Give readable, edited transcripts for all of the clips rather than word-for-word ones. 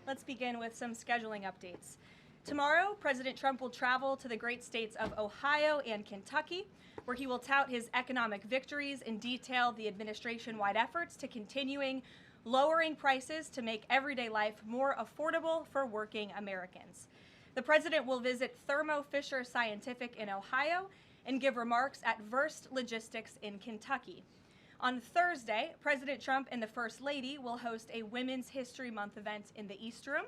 Let's begin with some scheduling updates. Tomorrow, President Trump will travel to the great states of Ohio and Kentucky, where he will tout his economic victories and detail the administration-wide efforts to continuing lowering prices to make everyday life more affordable for working Americans. The president will visit Thermo Fisher Scientific in Ohio and give remarks at Verst Logistics in Kentucky. On Thursday, President Trump and the First Lady will host a Women's History Month event in the East Room.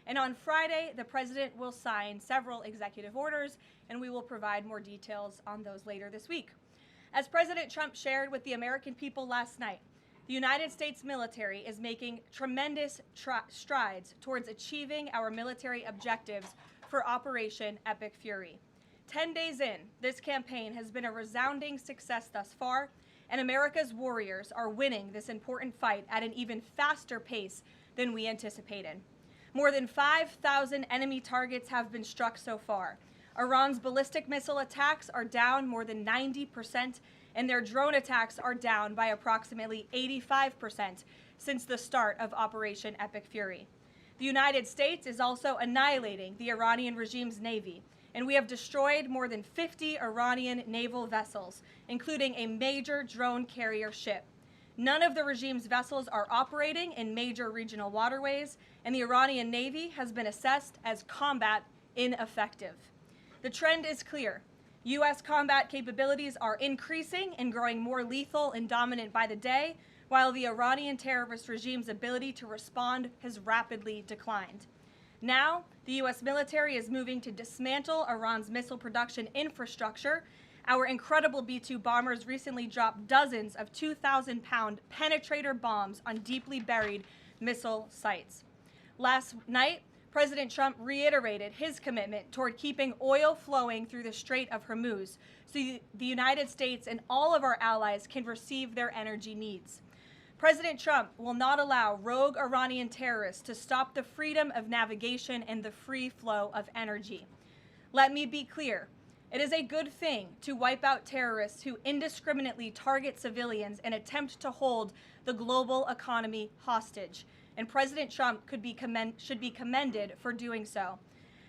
And on Friday, the president will sign several executive orders, and we will provide more details on those later this week. As President Trump shared with the American people last night, the United States military is making tremendous strides towards achieving our military objectives for Operation Epic Fury. 10 days in, this campaign has been a resounding success thus far, and America's warriors are winning this important fight at an even faster pace than we anticipated. More than 5,000 enemy targets have been struck so far. Iran's ballistic missile attacks are down more than 90%, and their drone attacks are down by approximately 85% since the start of Operation Epic Fury. The United States is also annihilating the Iranian regime's navy, and we have destroyed more than 50 Iranian naval vessels, including a major drone carrier ship. None of the regime's vessels are operating in major regional waterways, and the Iranian Navy has been assessed as combat ineffective. The trend is clear. U.S. combat capabilities are increasing and growing more lethal and dominant by the day, while the Iranian terrorist regime's ability to respond has rapidly declined. Now, the U.S. military is moving to dismantle Iran's missile production infrastructure. Our incredible B-2 bombers recently dropped dozens of 2,000-pound penetrator bombs on deeply buried missile sites. Last night, President Trump reiterated his commitment toward keeping oil flowing through the Strait of Hormuz so the United States and all of our allies can receive their energy needs. President Trump will not allow rogue Iranian terrorists to stop the freedom of navigation and the free flow of energy. Let me be clear. It is a good thing to wipe out terrorists who indiscriminately target civilians and attempt to hold the global economy hostage, and President Trump should be commended for doing so.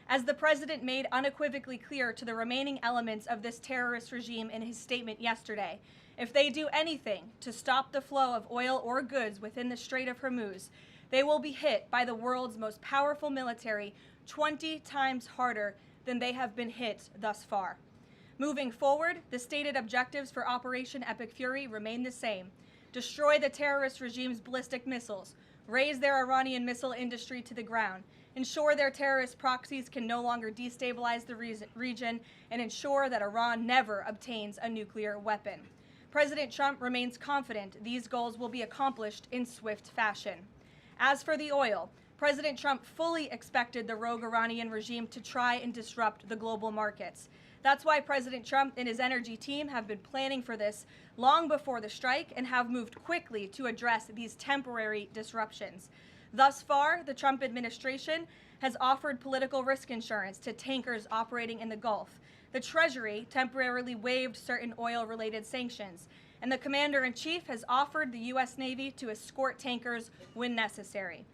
As the president made unequivocally clear to the remaining elements of this terrorist regime in his statement yesterday, if they do anything to stop the flow of oil or goods within the Strait of Hormuz, they will be hit by the world's most powerful military 20 times harder than they have been hit thus far. Moving forward, the stated objectives for Operation Epic Fury remain the same: destroy the terrorist regime's ballistic missiles, raise their Iranian missile industry to the ground, ensure their terrorist proxies can no longer destabilize the region, and ensure that Iran never obtains a nuclear weapon. President Trump remains confident these goals will be accomplished in swift fashion. As for the oil, President Trump fully expected the rogue Iranian regime to try and disrupt the global markets. That's why President Trump and his energy team have been planning for this long before the strike and have moved quickly to address these temporary disruptions. Thus far, the Trump administration has offered political risk insurance to tankers operating in the Gulf. The Treasury temporarily waived certain oil-related sanctions, and the Commander-in-Chief has offered the U.S. Navy to escort tankers when necessary.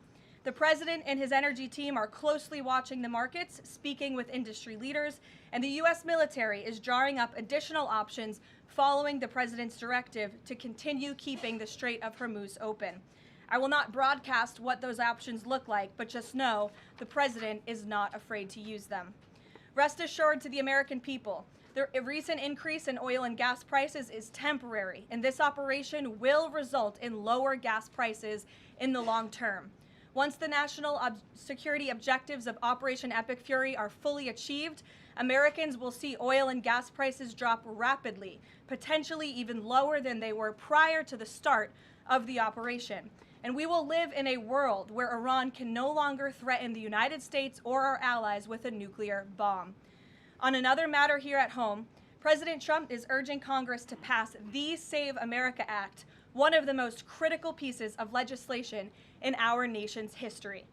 The president and his energy team are closely watching the markets, speaking with industry leaders, and the U.S. military is drawing up additional options following the president's directive to continue keeping the Strait of Hormuz open. I will not broadcast what those options look like, but just know the president is not afraid to use them. Rest assured to the American people, the recent increase in oil and gas prices is temporary, and this operation will result in lower gas prices in the long term. Once the national security objectives of Operation Epic Fury are fully achieved, Americans will see oil and gas prices drop rapidly, potentially even lower than they were prior to the start of the operation. And we will live in a world where Iran can no longer threaten the United States or our allies with a nuclear bomb. On another matter here at home, President Trump is urging Congress to pass the Save America Act, one of the most critical pieces of legislation in our nation's history.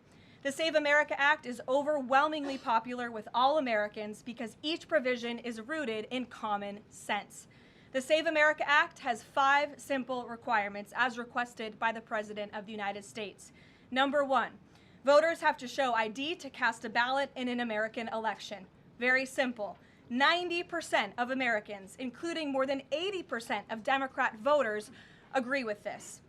The Save America Act is overwhelmingly popular with all Americans because each provision is rooted in common sense. The Save America Act has 5 simple requirements as requested by the President of the United States. Number 1, Voters have to show ID to cast a ballot in an American election. Very simple. 90% of Americans, including more than 80% of Democrat voters, agree with this.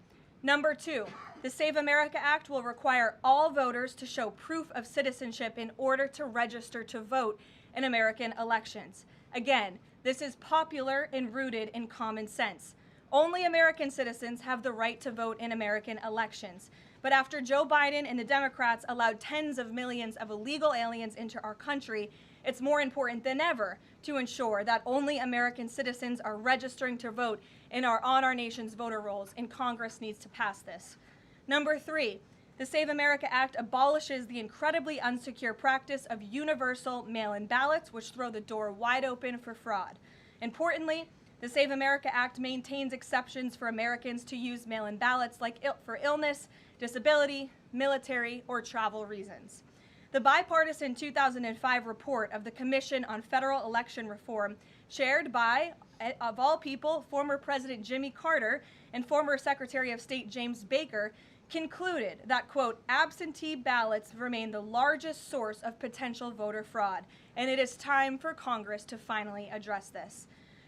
Number 2, the Save America Act will require all voters to show proof of citizenship in order to register to vote in American elections. Again, this is popular and rooted in common sense. Only American citizens have the right to vote in American elections. But after Joe Biden and the Democrats allowed tens of millions of illegal aliens into our country, it's more important than ever to ensure that only American citizens are registering to vote on our nation's voter rolls, and Congress needs to pass this. Number 3, the Save America Act abolishes the incredibly unsecure practice of universal mail-in ballots, which throw the door wide open for fraud. Importantly, the Save America Act maintains exceptions for Americans to use mail-in ballots for illness, disability, military, or travel reasons. The bipartisan 2005 report of the Commission on Federal Election Reform, chaired by, of all people, former President Jimmy Carter and former Secretary of State James Baker, concluded that, quote, absentee ballots remain the largest source of potential voter fraud, and it is time for Congress to finally address this.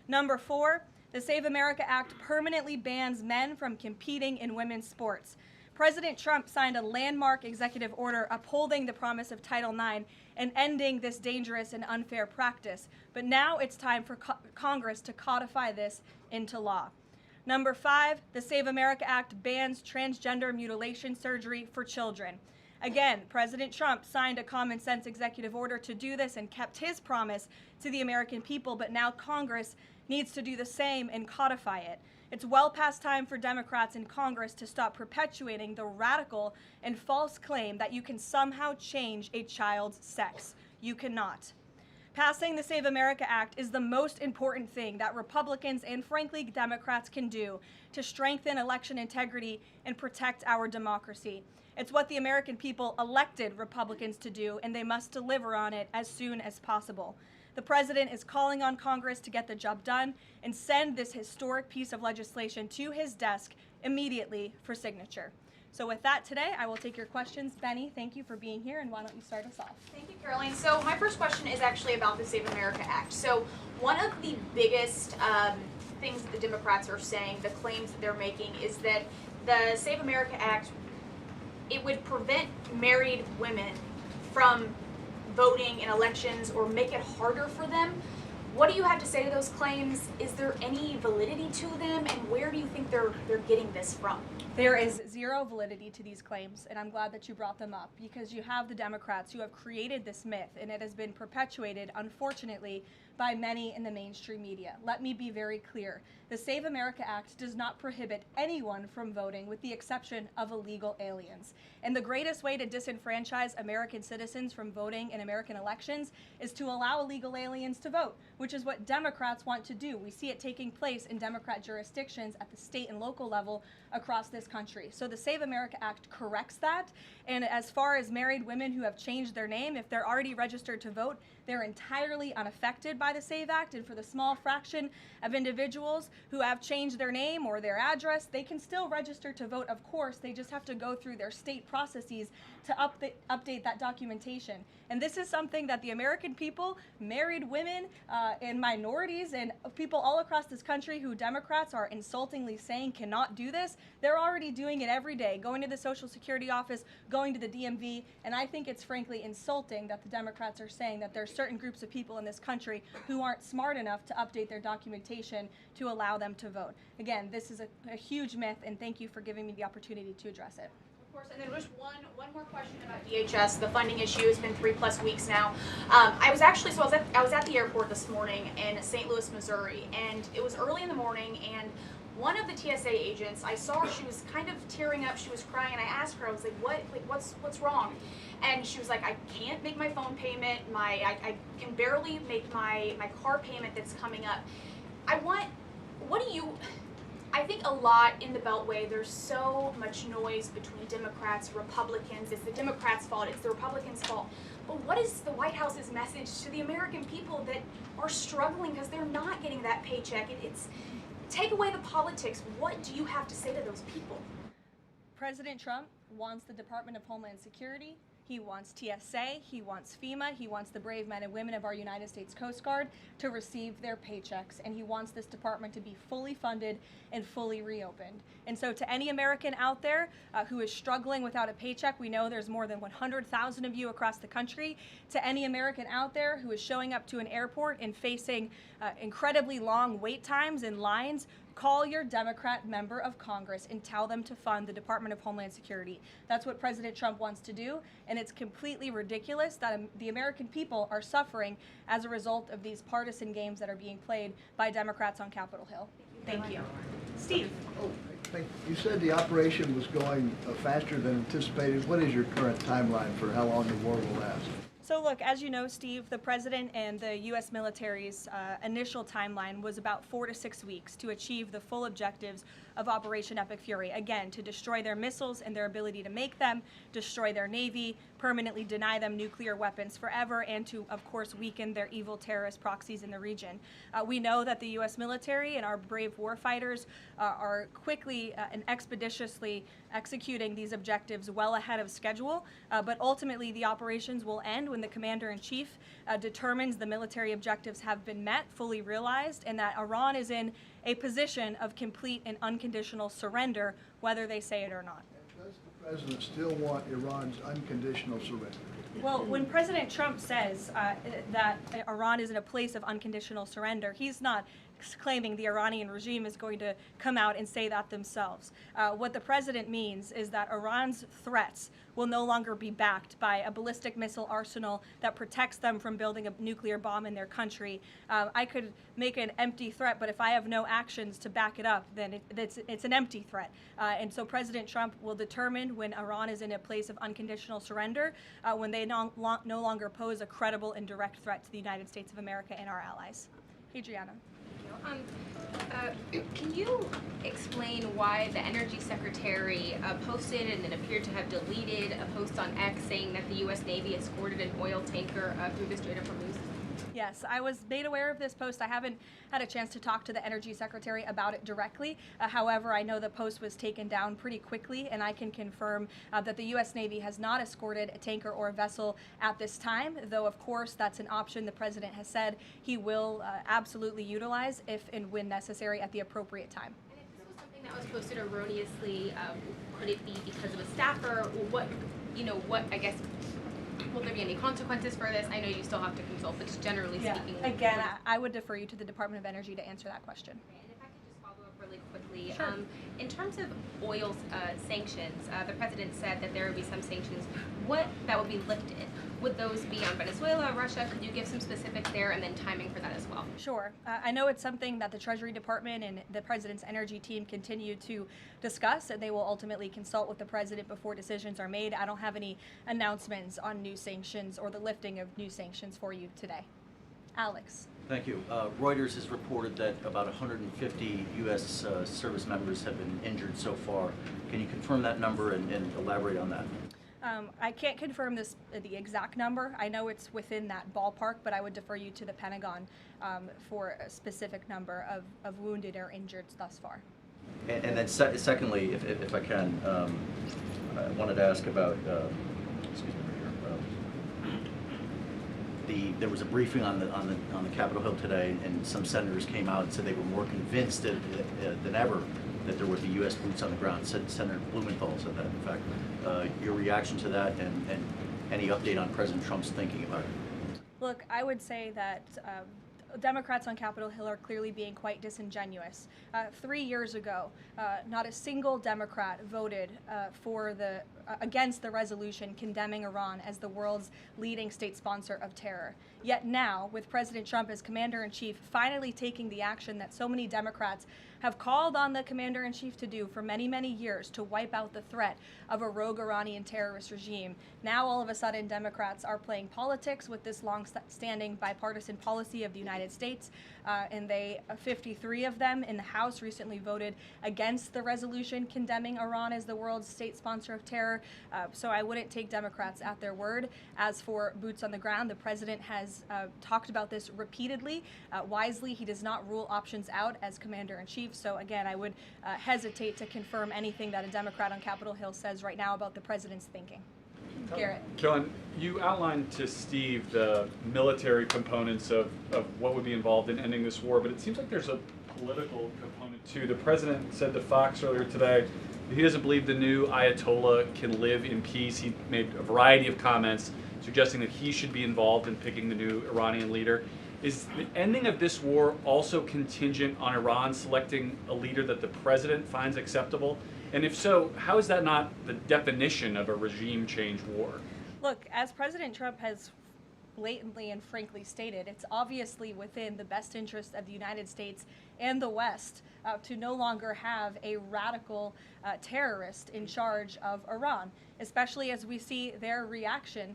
Number 4, the Save America Act permanently bans men from competing in women's sports. President Trump signed a landmark executive order upholding the promise of Title IX and ending this dangerous and unfair practice. But now it's time for Congress to codify this into law. Number 5, the Save America Act bans transgender mutilation surgery for children. Again, President Trump signed a common sense executive order to do this and kept his promise to the American people, but now Congress needs to do the same and codify it. It's well past time for Democrats in Congress to stop perpetuating the radical and false claim that you can somehow change a child's sex. You cannot. Passing the Save America Act is the most important thing that Republicans and, frankly, Democrats can do to strengthen election integrity and protect our democracy. It's what the American people elected Republicans to do, and they must deliver on it as soon as possible. The president is calling on Congress to get the job done and send this historic piece of legislation to his desk immediately for signature. So with that today, I will take your questions. Benny, thank you for being here, and why don't you start us off? Thank you, Karoline. So my first question is actually about the Save America Act. So one of the biggest things that the Democrats are saying, the claims that they're making, is that the Save America Act, it would prevent married women from voting in elections or make it harder for them. What do you have to say to those claims? Is there any validity to them, and where do you think they're getting this from? There is zero validity to these claims, and I'm glad that you brought them up, because you have the Democrats who have created this myth, and it has been perpetuated, unfortunately, by many in the mainstream media. Let me be very clear. The Save America Act does not prohibit anyone from voting, with the exception of illegal aliens. And the greatest way to disenfranchise American citizens from voting in American elections is to allow illegal aliens to vote, which is what Democrats want to do. We see it taking place in Democrat jurisdictions at the state and local level across this country. So the Save America Act corrects that. And as far as married women who have changed their name, if they're already registered to vote, they're entirely unaffected by the SAVE Act. And for the small fraction of individuals who have changed their name or their address, they can still register to vote, of course. They just have to go through their state processes to update that documentation. And this is something that the American people, married women, and minorities, and people all across this country who Democrats are insultingly saying cannot do this, they're already doing it every day, going to the Social Security office, going to the DMV, and I think it's frankly insulting that the Democrats are saying that there are certain groups of people in this country who aren't smart enough to update their documentation to allow them to vote. Again, this is a huge myth, and thank you for giving me the opportunity to address it. Of course, and then just one more question about DHS. The funding issue has been 3+ weeks now. I was at the airport this morning in St. Louis, Missouri, and it was early in the morning, and one of the TSA agents, I saw her, she was kind of tearing up, she was crying, and I asked her, I was like, what's wrong? And she was like, I can't make my phone payment, I can barely make my car payment that's coming up. I think a lot in the Beltway, there's so much noise between Democrats, Republicans. It's the Democrats' fault, it's the Republicans' fault. But what is the White House's message to the American people that are struggling because they're not getting that paycheck? Take away the politics. What do you have to say to those people? President Trump wants the Department of Homeland Security, he wants TSA, he wants FEMA, he wants the brave men and women of our United States Coast Guard to receive their paychecks, and he wants this department to be fully funded and fully reopened. And so to any American out there who is struggling without a paycheck, we know there's more than 100,000 of you across the country. To any American out there who is showing up to an airport and facing incredibly long wait times and lines, call your Democrat member of Congress and tell them to fund the Department of Homeland Security. That's what President Trump wants to do, and it's completely ridiculous that the American people are suffering as a result of these partisan games that are being played by Democrats on Capitol Hill. Thank you. Steve. Oh, you said the operation was going faster than anticipated. What is your current timeline for how long the war will last? So look, as you know, Steve, the president and the U.S. military's initial timeline was about 4 to 6 weeks to achieve the full objectives of Operation Epic Fury. Again, to destroy their missiles and their ability to make them, destroy their navy, permanently deny them nuclear weapons forever, and to, of course, weaken their evil terrorist proxies in the region. We know that the U.S. military and our brave warfighters are quickly and expeditiously executing these objectives well ahead of schedule, but ultimately the operations will end when the commander-in-chief determines the military objectives have been met, fully realized, and that Iran is in a position of complete and unconditional surrender, whether they say it or not. Does the president still want Iran's unconditional surrender? Well, when President Trump says that Iran is in a place of unconditional surrender, he's not claiming the Iranian regime is going to come out and say that themselves. What the president means is that Iran's threats will no longer be backed by a ballistic missile arsenal that protects them from building a nuclear bomb in their country. I could make an empty threat, but if I have no actions to back it up, then it's an empty threat. And so President Trump will determine when Iran is in a place of unconditional surrender, when they no longer pose a credible and direct threat to the United States of America and our allies. Adriana. Can you explain why the Energy Secretary posted and then appeared to have deleted a post on X saying that the U.S. Navy escorted an oil tanker through the Strait of Hormuz? Yes, I was made aware of this post. I haven't had a chance to talk to the Energy Secretary about it directly. However, I know the post was taken down pretty quickly, and I can confirm that the U.S. Navy has not escorted a tanker or a vessel at this time, though, of course, that's an option the President has said he will absolutely utilize if and when necessary at the appropriate time. And if this was something that was posted erroneously, could it be because of a staffer? What, I guess, will there be any consequences for this? I know you still have to consult, but just generally speaking. Again, I would defer you to the Department of Energy to answer that question. And if I could just follow up really quickly. Sure. In terms of oil sanctions, the president said that there would be some sanctions that would be lifted. Would those be on Venezuela, Russia? Could you give some specifics there and then timing for that as well? Sure. I know it's something that the Treasury Department and the President's energy team continue to discuss, and they will ultimately consult with the President before decisions are made. I don't have any announcements on new sanctions or the lifting of new sanctions for you today. Alex. Thank you. Reuters has reported that about 150 U.S. Service members have been injured so far. Can you confirm that number and elaborate on that? I can't confirm the exact number. I know it's within that ballpark, but I would defer you to the Pentagon for a specific number of wounded or injured thus far. And then secondly, if I can, I wanted to ask about, there was a briefing on the Capitol Hill today, and some senators came out and said they were more convinced than ever that there would be U.S. boots on the ground. Senator Blumenthal said that, in fact. Your reaction to that and any update on President Trump's thinking about it? Look, I would say that Democrats on Capitol Hill are clearly being quite disingenuous. 3 years ago, not a single Democrat voted against the resolution condemning Iran as the world's leading state sponsor of terror. Yet now, with President Trump as commander-in-chief finally taking the action that so many Democrats have called on the commander-in-chief to do for many, many years to wipe out the threat of a rogue Iranian terrorist regime, now all of a sudden Democrats are playing politics with this long-standing bipartisan policy of the United States, and 53 of them in the House recently voted against the resolution condemning Iran as the world's state sponsor of terror. So I wouldn't take Democrats at their word. As for boots on the ground, the president has talked about this repeatedly. Wisely, he does not rule options out as commander-in-chief, So again, I would hesitate to confirm anything that a Democrat on Capitol Hill says right now about the president's thinking. Garrett. Karoline, you outlined to Steve the military components of what would be involved in ending this war, but it seems like there's a political component too. The president said to Fox earlier today that he doesn't believe the new Ayatollah can live in peace. He made a variety of comments suggesting that he should be involved in picking the new Iranian leader. Is the ending of this war also contingent on Iran selecting a leader that the president finds acceptable? And if so, how is that not the definition of a regime change war? Look, as President Trump has blatantly and frankly stated, it's obviously within the best interest of the United States and the West to no longer have a radical terrorist in charge of Iran, especially as we see their reaction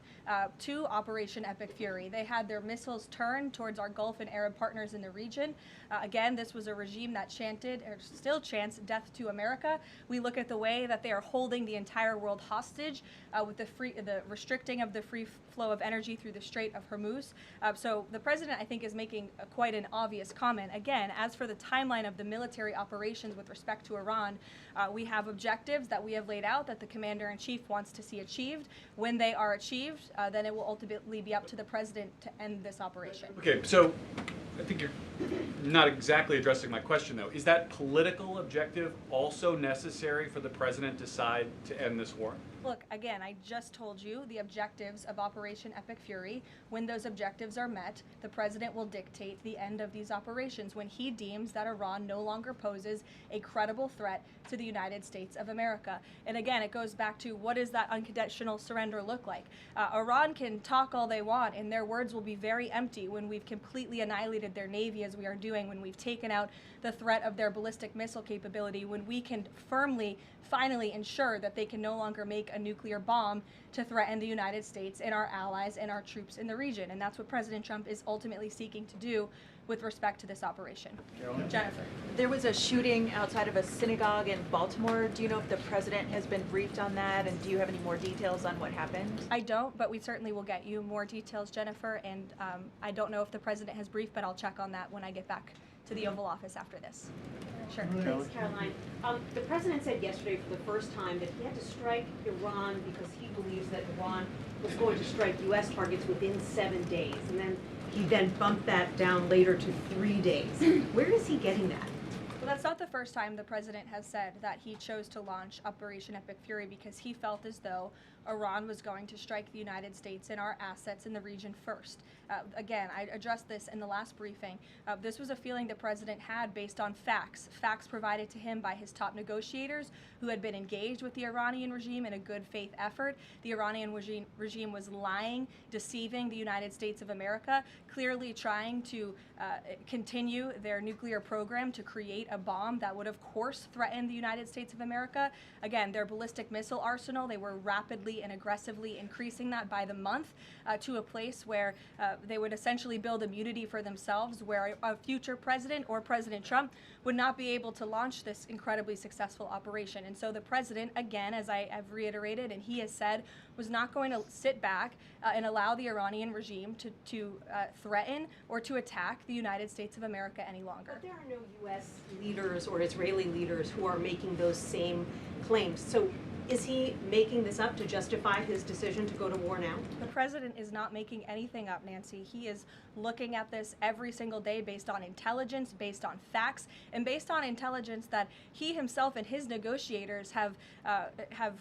to Operation Epic Fury. They had their missiles turned towards our Gulf and Arab partners in the region. Again, this was a regime that chanted, or still chants, death to America. We look at the way that they are holding the entire world hostage with the restricting of the free flow of energy through the Strait of Hormuz. So the president, I think, is making quite an obvious comment. Again, as for the timeline of the military operations with respect to Iran, we have objectives that we have laid out that the commander-in-chief wants to see achieved. When they are achieved, then it will ultimately be up to the president to end this operation. Okay, so I think you're not exactly addressing my question, though. Is that political objective also necessary for the president to decide to end this war? Look, again, I just told you the objectives of Operation Epic Fury. When those objectives are met, the president will dictate the end of these operations when he deems that Iran no longer poses a credible threat to the United States of America. And again, it goes back to what does that unconditional surrender look like? Iran can talk all they want, and their words will be very empty when we've completely annihilated their navy, as we are doing, when we've taken out the threat of their ballistic missile capability, when we can firmly, finally ensure that they can no longer make a nuclear bomb to threaten the United States and our allies and our troops in the region. And that's what President Trump is ultimately seeking to do with respect to this operation. Karoline? Jennifer. There was a shooting outside of a synagogue in Baltimore. Do you know if the president has been briefed on that, and do you have any more details on what happened? I don't, but we certainly will get you more details, Jennifer. And I don't know if the president has briefed, but I'll check on that when I get back to the Oval Office after this. Sure. Thanks, Caroline. The president said yesterday for the first time that he had to strike Iran because he believes that Iran was going to strike U.S. targets within 7 days. And then he bumped that down later to 3 days. Where is he getting that? Well, that's not the first time the president has said that he chose to launch Operation Epic Fury because he felt as though Iran was going to strike the United States and our assets in the region first. Again, I addressed this in the last briefing. This was a feeling the president had based on facts provided to him by his top negotiators who had been engaged with the Iranian regime in a good faith effort. The Iranian regime was lying, deceiving the United States of America, clearly trying to continue their nuclear program to create a bomb that would, of course, threaten the United States of America. Again, their ballistic missile arsenal, they were rapidly and aggressively increasing that by the month to a place where they would essentially build immunity for themselves, where a future president or President Trump would not be able to launch this incredibly successful operation. And so the president, again, as I have reiterated and he has said, was not going to sit back and allow the Iranian regime to threaten or to attack the United States of America any longer. But there are no U.S. leaders or Israeli leaders who are making those same claims. So is he making this up to justify his decision to go to war now? The president is not making anything up, Nancy. He is looking at this every single day based on intelligence, based on facts, and based on intelligence that he himself and his negotiators have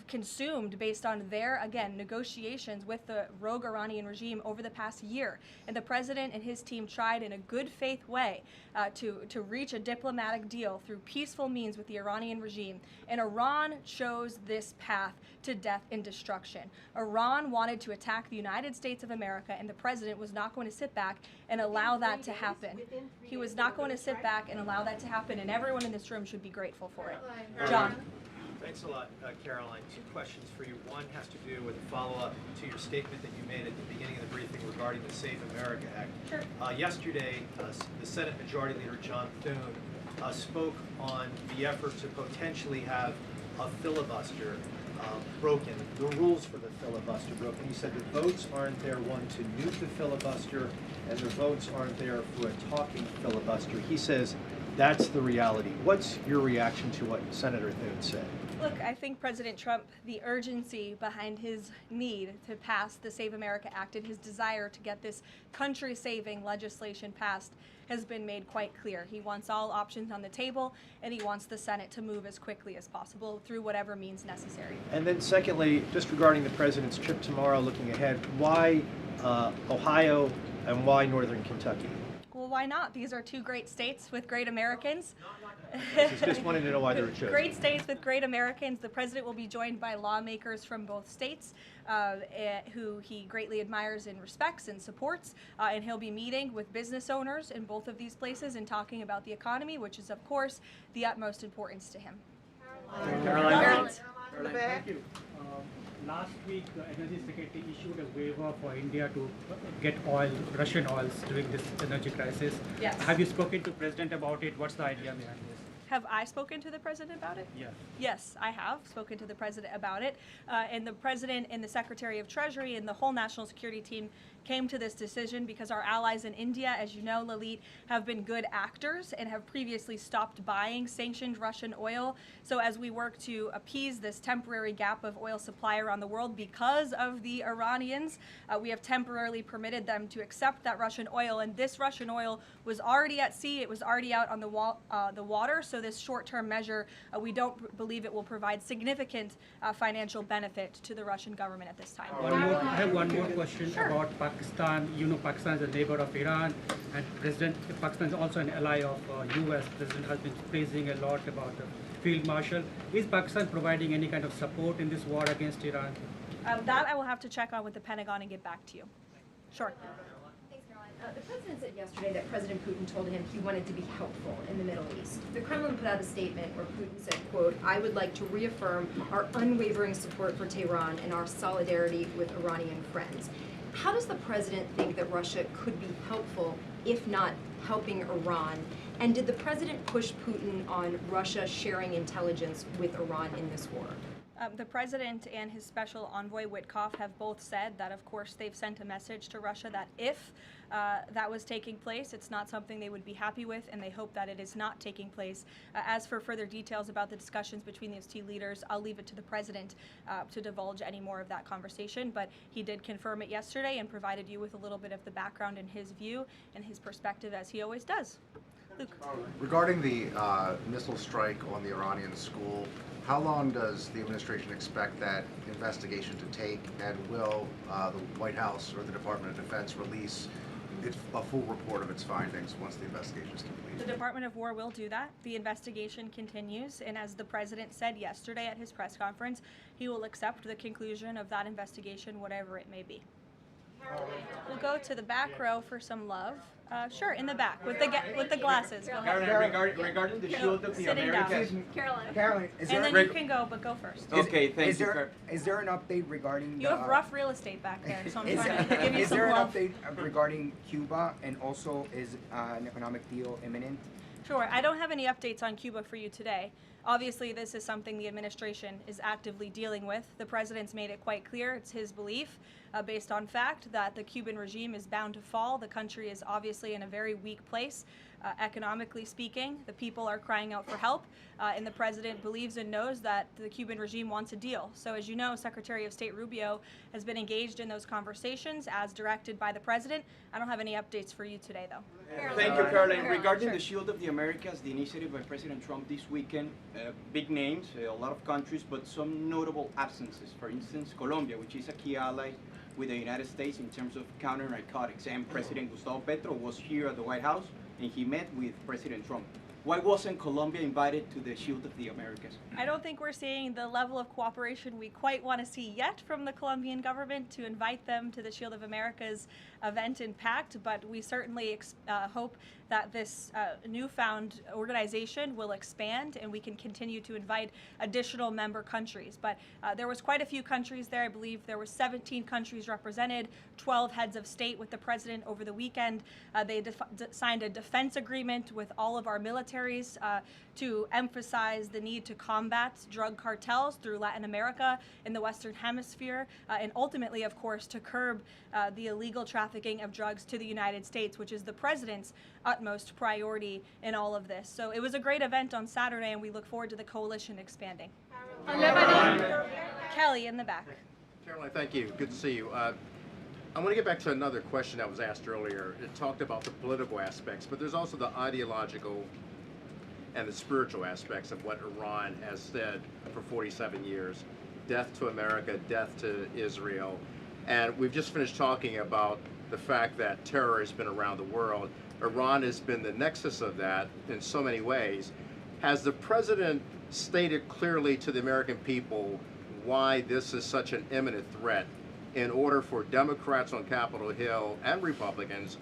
consumed based on their, again, negotiations with the rogue Iranian regime over the past year. And the president and his team tried in a good faith way to reach a diplomatic deal through peaceful means with the Iranian regime. And Iran chose this path to death and destruction. Iran wanted to attack the United States of America, and the president was not going to sit back and allow that to happen. He was not going to sit back and allow that to happen, and everyone in this room should be grateful for it. John. Thanks a lot, Caroline. Two questions for you. One has to do with a follow-up to your statement that you made at the beginning of the briefing regarding the Save America Act. Sure. Yesterday, the Senate Majority Leader John Thune spoke on the effort to potentially have a filibuster broken, the rules for the filibuster broken. He said the votes aren't there, one, to nuke the filibuster, and the votes aren't there for a talking filibuster. He says That's the reality. What's your reaction to what Senator Thune said? Look, I think President Trump, the urgency behind his need to pass the Save America Act and his desire to get this country-saving legislation passed has been made quite clear. He wants all options on the table, and he wants the Senate to move as quickly as possible through whatever means necessary. And then secondly, just regarding the president's trip tomorrow, looking ahead, why Ohio and why Northern Kentucky? Well, why not? These are two great states with great Americans. Just wanted to know why they were chosen. Great states with great Americans. The president will be joined by lawmakers from both states who he greatly admires and respects and supports. And he'll be meeting with business owners in both of these places and talking about the economy, which is, of course, the utmost importance to him. Caroline. Thank you. Last week, the Energy Secretary issued a waiver for India to get oil, Russian oils, during this energy crisis. Yes. Have you spoken to President about it? What's the idea behind this? Have I spoken to the president about it? Yeah. Yes, I have spoken to the president about it. And the president and the Secretary of Treasury and the whole national security team came to this decision because our allies in India, as you know, Leavitt, have been good actors and have previously stopped buying sanctioned Russian oil. So as we work to appease this temporary gap of oil supply around the world because of the Iranians, we have temporarily permitted them to accept that Russian oil. And this Russian oil was already at sea. It was already out on the water. So this short-term measure, we don't believe it will provide significant financial benefit to the Russian government at this time. I have one more question about Pakistan. You know, Pakistan is a neighbor of Iran, and Pakistan is also an ally of U.S. President has been praising a lot about the field marshal. Is Pakistan providing any kind of support in this war against Iran? That I will have to check on with the Pentagon and get back to you. Sure. Thanks, Caroline. The president said yesterday that President Putin told him he wanted to be helpful in the Middle East. The Kremlin put out a statement where Putin said, quote, "I would like to reaffirm our unwavering support for Tehran and our solidarity with Iranian friends." How does the president think that Russia could be helpful, if not helping Iran? And did the president push Putin on Russia sharing intelligence with Iran in this war? The president and his special envoy Witkoff have both said that, of course, they've sent a message to Russia that if that was taking place, it's not something they would be happy with, and they hope that it is not taking place. As for further details about the discussions between these two leaders, I'll leave it to the president to divulge any more of that conversation, but he did confirm it yesterday and provided you with a little bit of the background and his view and his perspective, as he always does. Luke. Regarding the missile strike on the Iranian school, how long does the administration expect that investigation to take, and will the White House or the Department of Defense release a full report of its findings once the investigation is complete? The Department of War will do that. The investigation continues, and as the president said yesterday at his press conference, he will accept the conclusion of that investigation, whatever it may be. We'll go to the back row for some love. Sure, in the back with the glasses. Go ahead. Regarding the shield of the Sitting Americas. down. Caroline, And then you can go, but go first. Okay, thank you. Is there an update regarding You have rough real estate back there, so I'm trying to give you is some there an love. update regarding Cuba, and also is an economic deal imminent? Sure. I don't have any updates on Cuba for you today. Obviously, this is something the administration is actively dealing with. The president's made it quite clear, it's his belief, based on fact, that the Cuban regime is bound to fall. The country is obviously in a very weak place, economically speaking. The people are crying out for help, and the president believes and knows that the Cuban regime wants a deal. So as you know, Secretary of State Rubio has been engaged in those conversations as directed by the president. I don't have any updates for you today, though. Thank you, Caroline. Regarding the Shield of the Americas, the initiative by President Trump this weekend, big names, a lot of countries, but some notable absences. For instance, Colombia, which is a key ally with the United States in terms of counter-narcotics. And President Gustavo Petro was here at the White House, and he met with President Trump. Why wasn't Colombia invited to the Shield of the Americas? I don't think we're seeing the level of cooperation we quite want to see yet from the Colombian government to invite them to the Shield of America's event and pact, but we certainly hope that this newfound organization will expand and we can continue to invite additional member countries. But there was quite a few countries there. I believe there were 17 countries represented, 12 heads of state with the president over the weekend. They signed a defense agreement with all of our military militaries to emphasize the need to combat drug cartels through Latin America in the Western Hemisphere, and ultimately, of course, to curb the illegal trafficking of drugs to the United States, which is the president's utmost priority in all of this. So it was a great event on Saturday, and we look forward to the coalition expanding. Kelly in the back. Caroline, thank you. Good to see you. I want to get back to another question that was asked earlier. It talked about the political aspects, but there's also the ideological and the spiritual aspects of what Iran has said for 47 years. Death to America, death to Israel. And we've just finished talking about the fact that terror has been around the world. Iran has been the nexus of that in so many ways. Has the president stated clearly to the American people why this is such an imminent threat in order for Democrats on Capitol Hill and Republicans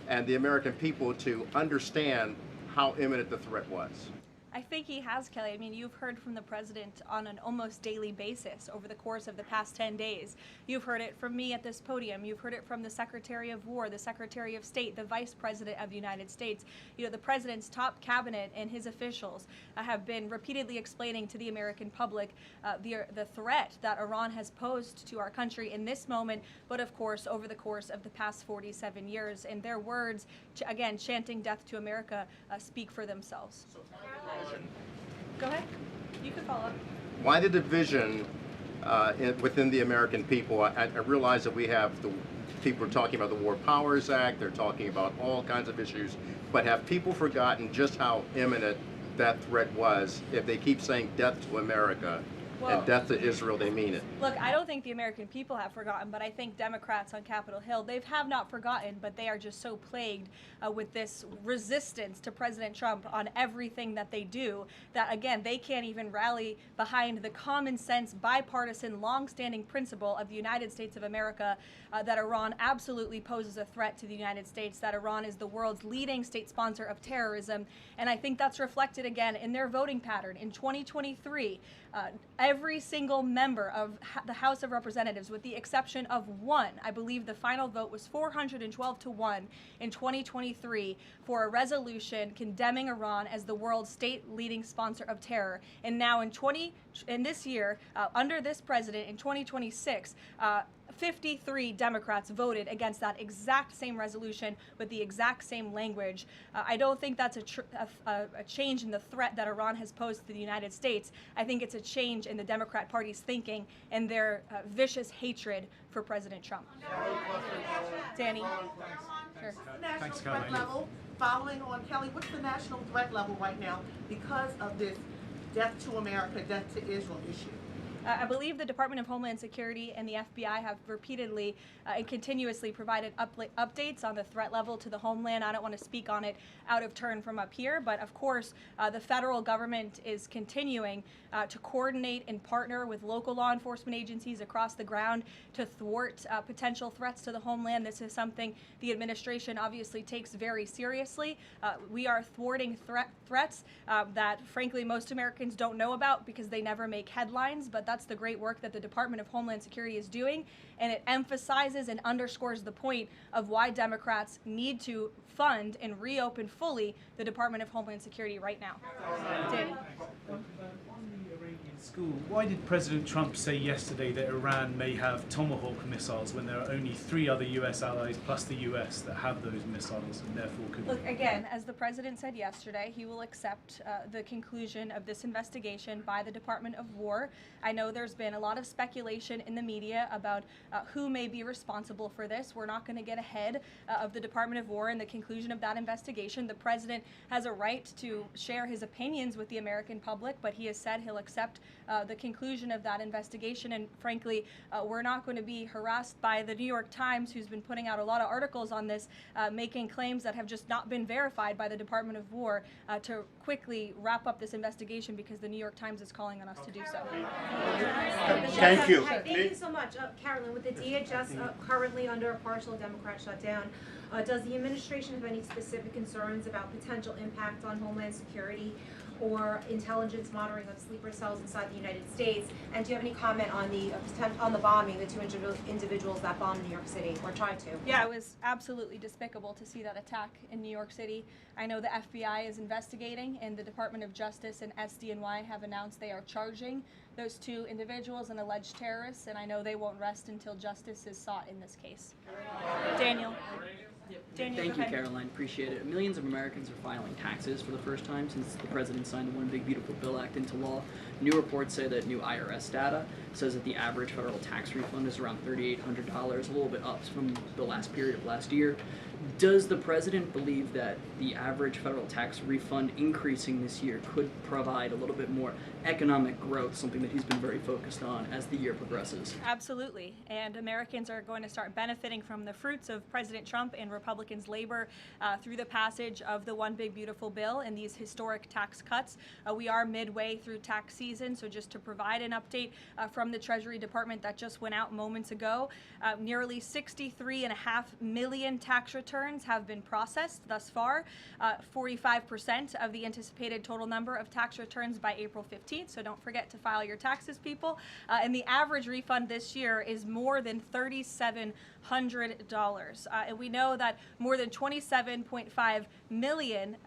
and the American people to understand how imminent the threat was? I think he has, Kelly. I mean, you've heard from the president on an almost daily basis over the course of the past 10 days. You've heard it from me at this podium. You've heard it from the Secretary of War, the Secretary of State, the Vice President of the United States. You know, the president's top cabinet and his officials have been repeatedly explaining to the American public the threat that Iran has posed to our country in this moment, but of course, over the course of the past 47 years. And their words, again, chanting death to America, speak for themselves. Go ahead. You can follow up. Why the division within the American people? I realize that we have the people are talking about the War Powers Act, they're talking about all kinds of issues, but have people forgotten just how imminent that threat was? If they keep saying death to America and death to Israel, they mean it. Look, I don't think the American people have forgotten, but I think Democrats on Capitol Hill, they have not forgotten, but they are just so plagued with this resistance to President Trump on everything that they do that, again, they can't even rally behind the common sense, bipartisan, long-standing principle of the United States of America that Iran absolutely poses a threat to the United States, that Iran is the world's leading state sponsor of terrorism, and I think that's reflected again in their voting pattern. In 2023, every single member of the House of Representatives, with the exception of one, I believe the final vote was 412 to 1 in 2023 for a resolution condemning Iran as the world's state leading sponsor of terror. And now in this year, under this president in 2026, 53 Democrats voted against that exact same resolution with the exact same language. I don't think that's a change in the threat that Iran has posed to the United States. I think it's a change in the Democrat Party's thinking and their vicious hatred for President Trump. Danny? Sure. National threat level, following on Kelly, what's the national threat level right now because of this death to America, death to Israel issue? I believe the Department of Homeland Security and the FBI have repeatedly and continuously provided updates on the threat level to the homeland. I don't want to speak on it out of turn from up here, but of course, the federal government is continuing to coordinate and partner with local law enforcement agencies across the ground to thwart potential threats to the homeland. This is something the administration obviously takes very seriously. We are thwarting threats that, frankly, most Americans don't know about because they never make headlines, but that's the great work that the Department of Homeland Security is doing, and it emphasizes and underscores the point of why Democrats need to fund and reopen fully the Department of Homeland Security right now. Danny. School. Why did President Trump say yesterday that Iran may have Tomahawk missiles when there are only 3 other U.S. allies plus the U.S. that have those missiles and therefore could... Look, again, as the president said yesterday, he will accept the conclusion of this investigation by the Department of War. I know there's been a lot of speculation in the media about who may be responsible for this. We're not going to get ahead of the Department of War and the conclusion of that investigation. The president has a right to share his opinions with the American public, but he has said he'll accept the conclusion of that investigation, and frankly, we're not going to be harassed by the New York Times, who's been putting out a lot of articles on this, making claims that have just not been verified by the Department of War, to quickly wrap up this investigation because the New York Times is calling on us to do so. Thank you. Thank you so much. Carolyn, with the DHS currently under a partial Democrat shutdown, does the administration have any specific concerns about potential impact on Homeland Security or intelligence monitoring of sleeper cells inside the United States? And do you have any comment on the attempt on the bombing, the two individuals that bombed New York City or tried to? Yeah, it was absolutely despicable to see that attack in New York City. I know the FBI is investigating, and the Department of Justice and SDNY have announced they are charging those two individuals and alleged terrorists, and I know they won't rest until justice is sought in this case. Daniel. Daniel, Thank go you, ahead. Caroline. Appreciate it. Millions of Americans are filing taxes for the first time since the president signed the One Big Beautiful Bill Act into law. New reports say that new IRS data says that the average federal tax refund is around $3,800, a little bit up from the last period of last year. Does the president believe that the average federal tax refund increasing this year could provide a little bit more economic growth, something that he's been very focused on as the year progresses? Absolutely, and Americans are going to start benefiting from the fruits of President Trump and Republicans' labor through the passage of the One Big Beautiful Bill and these historic tax cuts. We are midway through tax season, so just to provide an update from the Treasury Department that just went out moments ago, nearly 63.5 million tax returns have been processed thus far, 45% of the anticipated total number of tax returns by April 15th, so don't forget to file your taxes, people. And the average refund this year is more than $3,700. And we know that more than 27.5 million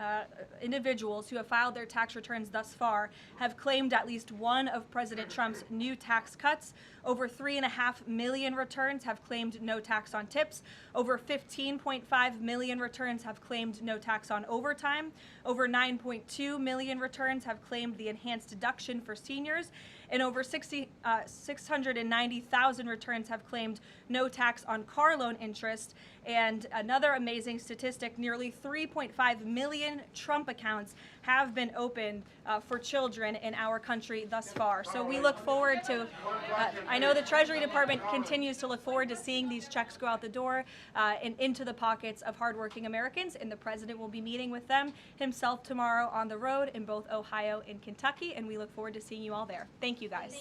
individuals who have filed their tax returns thus far have claimed at least one of President Trump's new tax cuts. Over 3.5 million returns have claimed no tax on tips. Over 15.5 million returns have claimed no tax on overtime. Over 9.2 million returns have claimed the enhanced deduction for seniors. And over 690,000 returns have claimed no tax on car loan interest. And another amazing statistic, nearly 3.5 million Trump accounts have been opened for children in our country thus far. So we look forward to, I know the Treasury Department continues to look forward to seeing these checks go out the door and into the pockets of hardworking Americans, and the president will be meeting with them himself tomorrow on the road in both Ohio and Kentucky, and we look forward to seeing you all there. Thank you, guys.